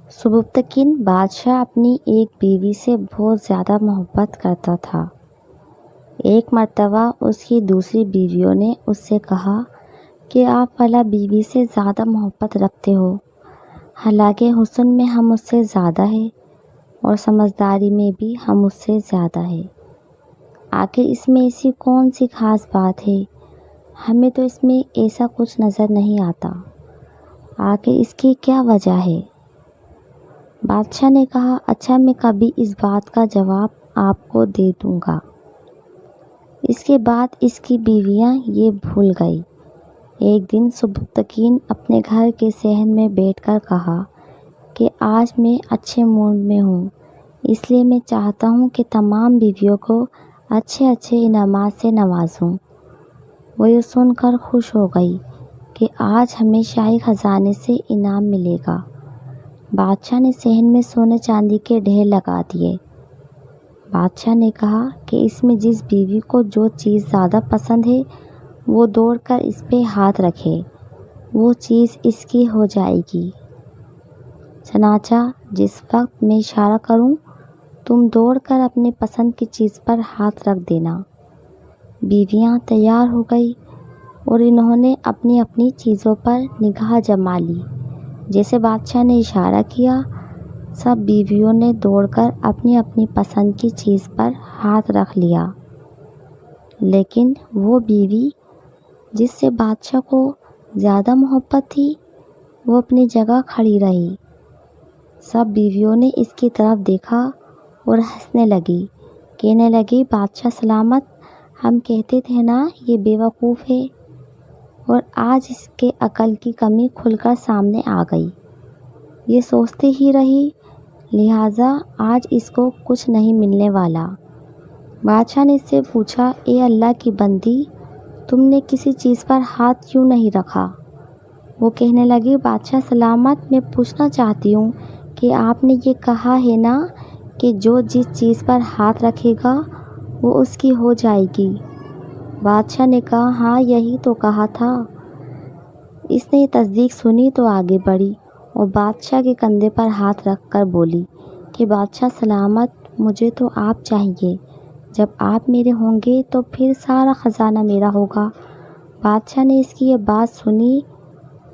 सुबुक्तकीन बादशाह अपनी एक बीवी से बहुत ज़्यादा मोहब्बत करता था। एक मर्तबा उसकी दूसरी बीवियों ने उससे कहा कि आप फला बीवी से ज़्यादा मोहब्बत रखते हो, हालांकि हुस्न में हम उससे ज़्यादा है और समझदारी में भी हम उससे ज़्यादा है। आखिर इसमें ऐसी कौन सी ख़ास बात है? हमें तो इसमें ऐसा कुछ नज़र नहीं आता। आखिर इसकी क्या वजह है? बादशाह ने कहा, अच्छा मैं कभी इस बात का जवाब आपको दे दूँगा। इसके बाद इसकी बीवियाँ ये भूल गई। एक दिन सुबुक्तकीन अपने घर के सहन में बैठकर कहा कि आज मैं अच्छे मूड में हूँ, इसलिए मैं चाहता हूँ कि तमाम बीवियों को अच्छे अच्छे इनामात से नवाजूँ। वो ये सुनकर खुश हो गई कि आज हमें शाही ख़जाने से इनाम मिलेगा। बादशाह ने सहन में सोने चांदी के ढेर लगा दिए। बादशाह ने कहा कि इसमें जिस बीवी को जो चीज़ ज़्यादा पसंद है वो दौड़कर इस पे हाथ रखे, वो चीज़ इसकी हो जाएगी। चनाचा जिस वक्त मैं इशारा करूं, तुम दौड़कर अपने पसंद की चीज़ पर हाथ रख देना। बीवियां तैयार हो गई और इन्होंने अपनी अपनी चीज़ों पर निगाह जमा ली। जैसे बादशाह ने इशारा किया, सब बीवियों ने दौड़कर अपनी अपनी पसंद की चीज़ पर हाथ रख लिया। लेकिन वो बीवी जिससे बादशाह को ज़्यादा मोहब्बत थी, वो अपनी जगह खड़ी रही। सब बीवियों ने इसकी तरफ देखा और हंसने लगी, कहने लगी, बादशाह सलामत, हम कहते थे ना ये बेवकूफ़ है, और आज इसके अकल की कमी खुलकर सामने आ गई। ये सोचती ही रही, लिहाजा आज इसको कुछ नहीं मिलने वाला। बादशाह ने इससे पूछा, ए अल्लाह की बंदी, तुमने किसी चीज़ पर हाथ क्यों नहीं रखा? वो कहने लगी, बादशाह सलामत, मैं पूछना चाहती हूँ कि आपने ये कहा है ना कि जो जिस चीज़ पर हाथ रखेगा वो उसकी हो जाएगी। बादशाह ने कहा, हाँ यही तो कहा था। इसने ये तस्दीक सुनी तो आगे बढ़ी और बादशाह के कंधे पर हाथ रख कर बोली कि बादशाह सलामत, मुझे तो आप चाहिए। जब आप मेरे होंगे तो फिर सारा ख़जाना मेरा होगा। बादशाह ने इसकी ये बात सुनी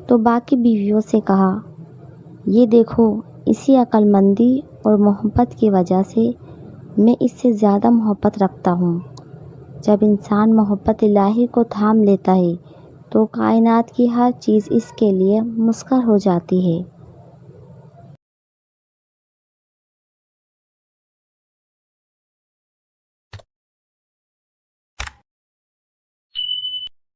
तो बाकी बीवियों से कहा, ये देखो, इसी अक्लमंदी और मोहब्बत की वजह से मैं इससे ज़्यादा मोहब्बत रखता हूँ। जब इंसान मोहब्बत इलाही को थाम लेता है तो कायनात की हर चीज़ इसके लिए मुस्कर हो जाती है।